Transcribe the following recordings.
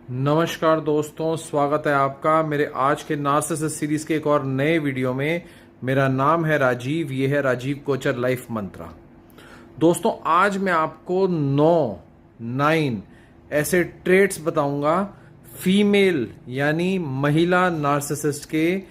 नमस्कार दोस्तों, स्वागत है आपका मेरे आज के नार्सिसिस्ट सीरीज के एक और नए वीडियो में। मेरा नाम है राजीव, ये है राजीव कोचर लाइफ मंत्रा। दोस्तों, आज मैं आपको 9 ऐसे ट्रेट्स बताऊंगा फीमेल यानी महिला नार्सिसिस्ट के।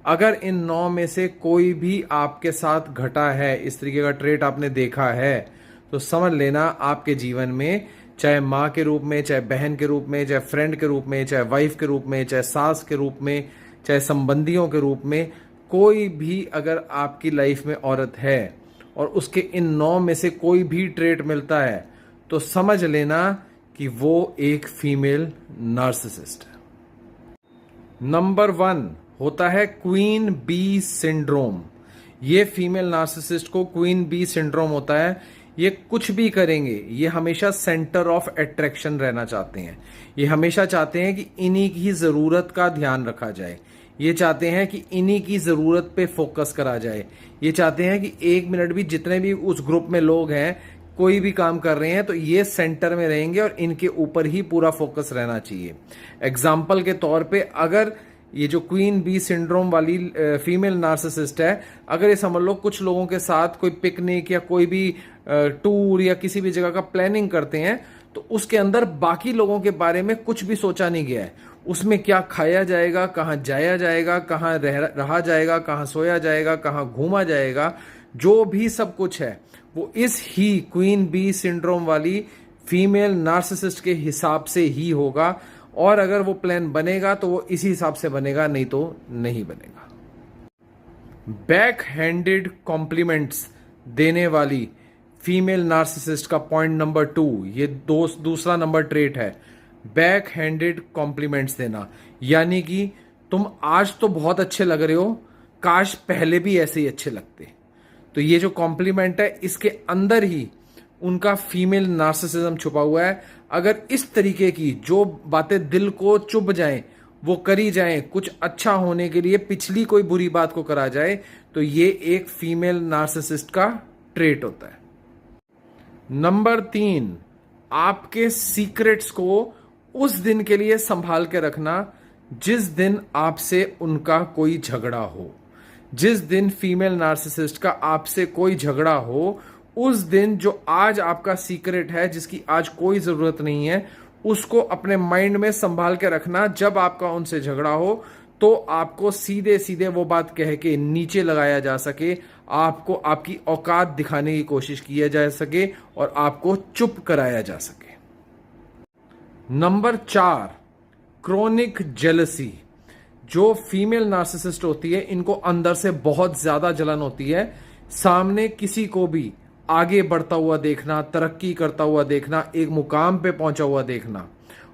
अगर इन 9 में से कोई भी आपके साथ घटा है, इस तरीके का ट्रेट आपने देखा है, तो समझ लेना आपके जीवन में, चाहे माँ के रूप में, चाहे बहन के रूप में, चाहे फ्रेंड के रूप में, चाहे वाइफ के रूप में, चाहे सास के रूप में, चाहे संबंधियों के रूप में, कोई भी अगर आपकी लाइफ में औरत है और उसके इन 9 में से कोई भी ट्रेट मिलता है, तो समझ लेना कि वो एक फीमेल नार्सिसिस्ट है। नंबर 1 होता है क्वीन बी सिंड्रोम। ये फीमेल नार्सिसिस्ट को क्वीन बी सिंड्रोम होता है। ये कुछ भी करेंगे, ये हमेशा सेंटर ऑफ अट्रैक्शन रहना चाहते हैं। ये हमेशा चाहते हैं कि इन्हीं की जरूरत का ध्यान रखा जाए। ये चाहते हैं कि इन्हीं की जरूरत पे फोकस करा जाए। ये चाहते हैं कि एक मिनट भी, जितने भी उस ग्रुप में लोग हैं, कोई भी काम कर रहे हैं, तो ये सेंटर में रहेंगे और इनके ऊपर ही पूरा फोकस रहना चाहिए। एग्जाम्पल के तौर पे, अगर ये जो क्वीन बी सिंड्रोम वाली फीमेल नार्सिसिस्ट है, अगर ये समझ लो कुछ लोगों के साथ कोई पिकनिक या कोई भी टूर या किसी भी जगह का प्लानिंग करते हैं, तो उसके अंदर बाकी लोगों के बारे में कुछ भी सोचा नहीं गया है। उसमें क्या खाया जाएगा, कहाँ जाया जाएगा, कहाँ रहा जाएगा, कहाँ सोया जाएगा, कहाँ घूमा जाएगा, जो भी सब कुछ है वो इस ही क्वीन बी सिंड्रोम वाली फीमेल नार्सिसिस्ट के हिसाब से ही होगा। और अगर वो प्लान बनेगा तो वो इसी हिसाब से बनेगा, नहीं तो नहीं बनेगा। बैक हैंडेड कॉम्प्लीमेंट्स देने वाली फीमेल नार्सिसिस्ट का पॉइंट नंबर 2, ये दूसरा नंबर ट्रेट है, बैक हैंडेड कॉम्प्लीमेंट्स देना। यानी कि तुम आज तो बहुत अच्छे लग रहे हो, काश पहले भी ऐसे ही अच्छे लगते। तो ये जो कॉम्प्लीमेंट है, इसके अंदर ही उनका फीमेल नार्सिसिज्म छुपा हुआ है। अगर इस तरीके की जो बातें दिल को चुभ जाएं, वो करी जाएं, कुछ अच्छा होने के लिए पिछली कोई बुरी बात को करा जाए, तो ये एक फीमेल नार्सिसिस्ट का ट्रेट होता है। नंबर 3, आपके सीक्रेट्स को उस दिन के लिए संभाल के रखना जिस दिन आपसे उनका कोई झगड़ा हो। जिस दिन फीमेल नार्सिसिस्ट का आपसे कोई झगड़ा हो, उस दिन जो आज आपका सीक्रेट है, जिसकी आज कोई जरूरत नहीं है, उसको अपने माइंड में संभाल के रखना। जब आपका उनसे झगड़ा हो तो आपको सीधे सीधे वो बात कह के नीचे लगाया जा सके, आपको आपकी औकात दिखाने की कोशिश किया जा सके और आपको चुप कराया जा सके। Number 4, chronic jealousy. जो फीमेल नार्सिसिस्ट होती है, इनको अंदर से बहुत ज्यादा जलन होती है। सामने किसी को भी आगे बढ़ता हुआ देखना, तरक्की करता हुआ देखना, एक मुकाम पे पहुंचा हुआ देखना।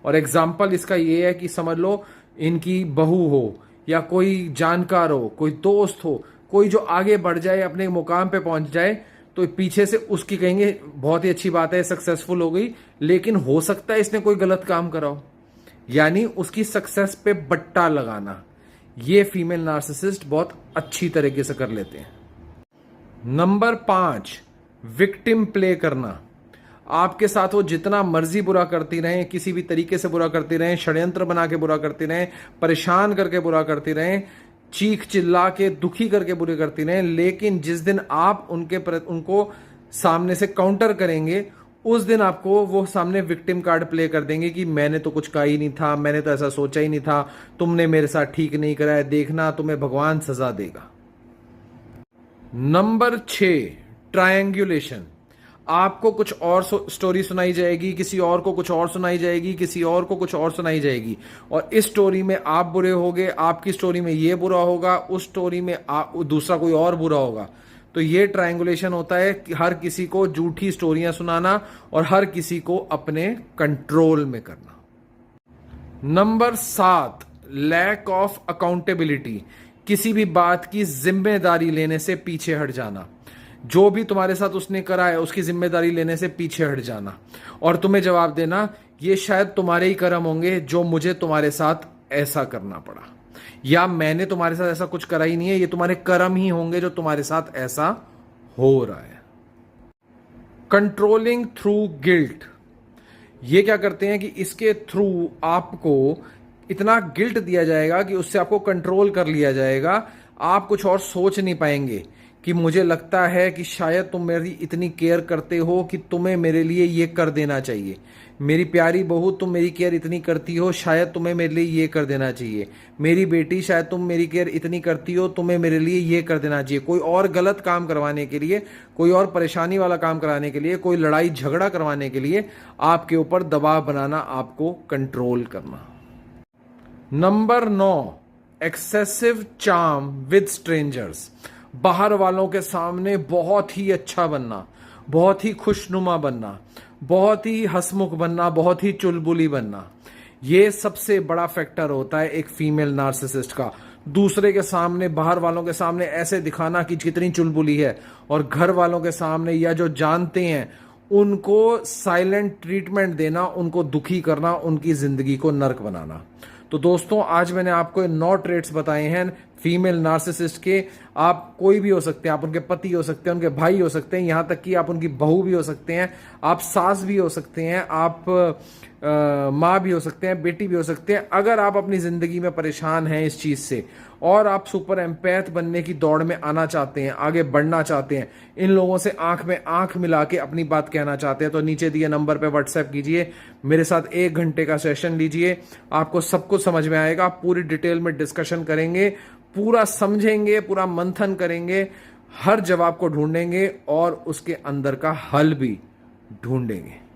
और एग्जाम्पल इसका ये है कि समझ लो इनकी बहू हो या कोई जानकार हो, कोई दोस्त हो, कोई जो आगे बढ़ जाए, अपने मुकाम पे पहुंच जाए, तो पीछे से उसकी कहेंगे बहुत ही अच्छी बात है, सक्सेसफुल हो गई, लेकिन हो सकता है इसने कोई गलत काम करा हो। यानी उसकी सक्सेस पे बट्टा लगाना, ये फीमेल नार्सिसिस्ट बहुत अच्छी तरीके से कर लेते हैं। नंबर 5, विक्टिम प्ले करना। आपके साथ वो जितना मर्जी बुरा करती रहें, किसी भी तरीके से बुरा करती रहें, षड्यंत्र बना के बुरा करती रहें, परेशान करके बुरा करती रहें, चीख चिल्ला के दुखी करके बुरे करती रहें, लेकिन जिस दिन आप उनको सामने से काउंटर करेंगे, उस दिन आपको वो सामने विक्टिम कार्ड प्ले कर देंगे कि मैंने तो कुछ कहा ही नहीं था, मैंने तो ऐसा सोचा ही नहीं था, तुमने मेरे साथ ठीक नहीं करा है, देखना तुम्हें भगवान सजा देगा। Number 6, triangulation. आपको कुछ और स्टोरी सुनाई जाएगी, किसी और को कुछ और सुनाई जाएगी, किसी और को कुछ और सुनाई जाएगी, और इस स्टोरी में आप बुरे होगे, आपकी स्टोरी में ये बुरा होगा, उस स्टोरी में दूसरा कोई और बुरा होगा। तो ये ट्रायंगुलेशन होता है कि हर किसी को झूठी स्टोरियां सुनाना और हर किसी को अपने कंट्रोल में करना। Number 7, lack of accountability. किसी भी बात की जिम्मेदारी लेने से पीछे हट जाना। जो भी तुम्हारे साथ उसने करा है, उसकी जिम्मेदारी लेने से पीछे हट जाना और तुम्हें जवाब देना, ये शायद तुम्हारे ही कर्म होंगे जो मुझे तुम्हारे साथ ऐसा करना पड़ा, या मैंने तुम्हारे साथ ऐसा कुछ करा ही नहीं है, ये तुम्हारे कर्म ही होंगे जो तुम्हारे साथ ऐसा हो रहा है। Controlling through guilt. ये क्या करते हैं कि इसके थ्रू आपको इतना गिल्ट दिया जाएगा कि उससे आपको कंट्रोल कर लिया जाएगा। आप कुछ और सोच नहीं पाएंगे कि मुझे लगता है कि शायद तुम मेरी इतनी केयर करते हो कि तुम्हें मेरे लिए ये कर देना चाहिए। मेरी प्यारी बहू, तुम मेरी केयर इतनी करती हो, शायद तुम्हें मेरे लिए ये कर देना चाहिए। मेरी बेटी, शायद तुम मेरी केयर इतनी करती हो, तुम्हें मेरे लिए ये कर देना चाहिए। कोई और गलत काम करवाने के लिए, कोई और परेशानी वाला काम कराने के लिए, कोई लड़ाई झगड़ा करवाने के लिए आपके ऊपर दबाव बनाना, आपको कंट्रोल करना। Number 9, excessive charm with strangers. बाहर वालों के सामने बहुत ही अच्छा बनना, बहुत ही खुशनुमा बनना, बहुत ही हंसमुख बनना, बहुत ही चुलबुली बनना। ये सबसे बड़ा फैक्टर होता है एक फीमेल नार्सिसिस्ट का। दूसरे के सामने, बाहर वालों के सामने ऐसे दिखाना कि कितनी चुलबुली है, और घर वालों के सामने या जो जानते हैं उनको साइलेंट ट्रीटमेंट देना, उनको दुखी करना, उनकी जिंदगी को नर्क बनाना। तो दोस्तों, आज मैंने आपको 9 ट्रेट्स बताए हैं फीमेल नार्सिसिस्ट के। आप कोई भी हो सकते हैं, आप उनके पति हो सकते हैं, उनके भाई हो सकते हैं, यहां तक कि आप उनकी बहू भी हो सकते हैं, आप सास भी हो सकते हैं, आप माँ भी हो सकते हैं, बेटी भी हो सकते हैं। अगर आप अपनी जिंदगी में परेशान हैं इस चीज से और आप सुपर एम्पैथ बनने की दौड़ में आना चाहते हैं, आगे बढ़ना चाहते हैं, इन लोगों से आंख में आंख मिला के अपनी बात कहना चाहते हैं, तो नीचे दिए नंबर पे व्हाट्सएप कीजिए, मेरे साथ 1 घंटे का सेशन लीजिए। आपको सब कुछ समझ में आएगा, पूरी डिटेल में डिस्कशन करेंगे, पूरा समझेंगे, पूरा मंथन करेंगे, हर जवाब को ढूंढेंगे और उसके अंदर का हल भी ढूंढेंगे।